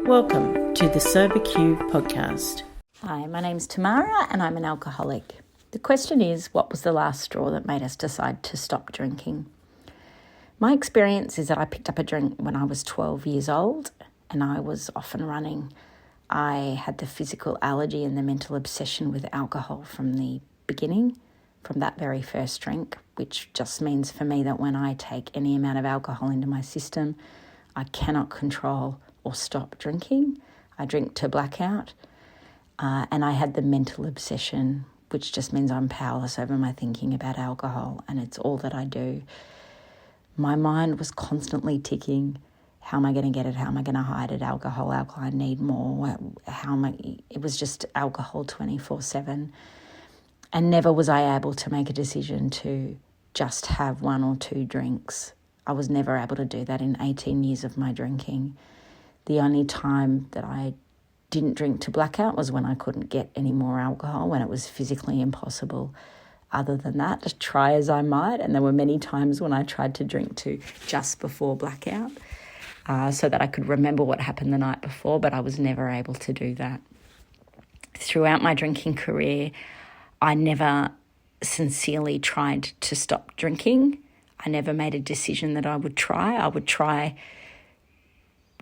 Welcome to the SoberQ podcast. Hi, my name's Tamara and I'm an alcoholic. The question is, what was the last straw that made us decide to stop drinking? My experience is that I picked up a drink when I was 12 years old and I was off and running. I had the physical allergy and the mental obsession with alcohol from the beginning, from that very first drink, which just means for me that when I take any amount of alcohol into my system, I cannot control or stop drinking. I drink to blackout. And I had the mental obsession, which just means I'm powerless over my thinking about alcohol, and it's all that I do. My mind was constantly ticking. How am I going to get it? How am I going to hide it? Alcohol, I need more. It was just alcohol 24/7. And never was I able to make a decision to just have one or two drinks. I was never able to do that in 18 years of my drinking. The only time that I didn't drink to blackout was when I couldn't get any more alcohol, when it was physically impossible. Other than that, just try as I might, and there were many times when I tried to drink to just before blackout so that I could remember what happened the night before, but I was never able to do that. Throughout my drinking career, I never sincerely tried to stop drinking. I never made a decision that I would try. I would try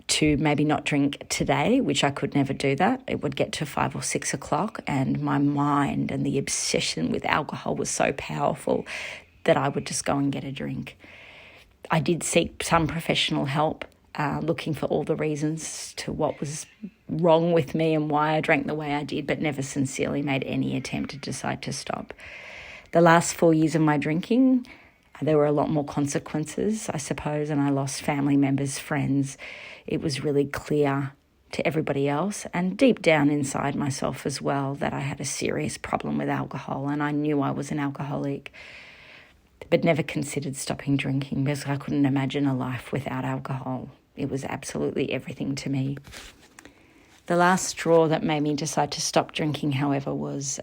to maybe not drink today, which I could never do that. It would get to 5 or 6 o'clock and my mind and the obsession with alcohol was so powerful that I would just go and get a drink. I did seek some professional help, looking for all the reasons to what was wrong with me and why I drank the way I did, but never sincerely made any attempt to decide to stop. The last 4 years of my drinking, there were a lot more consequences, I suppose, and I lost family members, friends. It was really clear to everybody else and deep down inside myself as well that I had a serious problem with alcohol, and I knew I was an alcoholic, but never considered stopping drinking because I couldn't imagine a life without alcohol. It was absolutely everything to me. The last straw that made me decide to stop drinking, however, was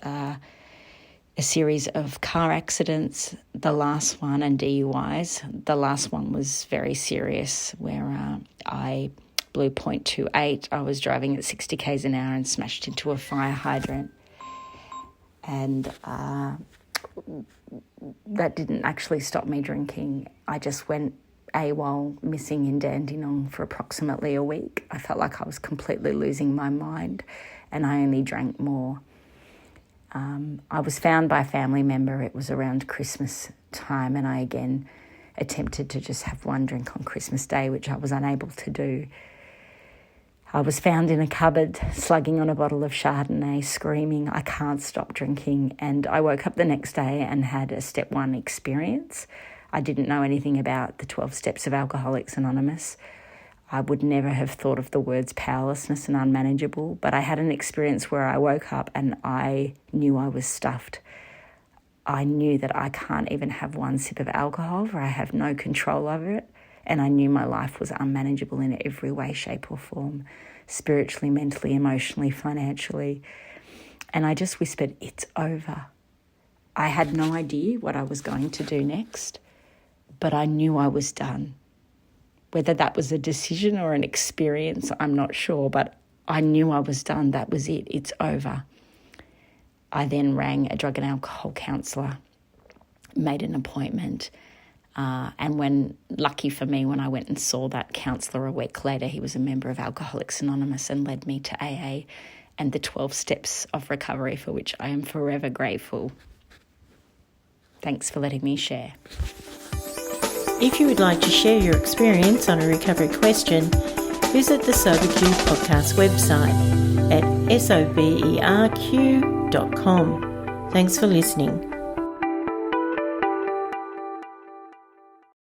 a series of car accidents, the last one, and DUIs. The last one was very serious, where I blew .28. I was driving at 60 k's an hour and smashed into a fire hydrant. And that didn't actually stop me drinking. I just went AWOL, missing in Dandenong for approximately a week. I felt like I was completely losing my mind and I only drank more. I was found by a family member. It was around Christmas time and I again attempted to just have one drink on Christmas Day, which I was unable to do. I was found in a cupboard slugging on a bottle of Chardonnay, screaming, I can't stop drinking. And I woke up the next day and had a step 1 experience. I didn't know anything about the 12 steps of Alcoholics Anonymous. I would never have thought of the words powerlessness and unmanageable, but I had an experience where I woke up and I knew I was stuffed. I knew that I can't even have one sip of alcohol, for I have no control over it, and I knew my life was unmanageable in every way, shape or form, spiritually, mentally, emotionally, financially. And I just whispered, it's over. I had no idea what I was going to do next, but I knew I was done. Whether that was a decision or an experience, I'm not sure, but I knew I was done. That was it. It's over. I then rang a drug and alcohol counsellor, made an appointment, and lucky for me, when I went and saw that counsellor a week later, he was a member of Alcoholics Anonymous and led me to AA and the 12 steps of recovery, for which I am forever grateful. Thanks for letting me share. If you would like to share your experience on a recovery question, visit the SoberQ podcast website at soberq.com. Thanks for listening.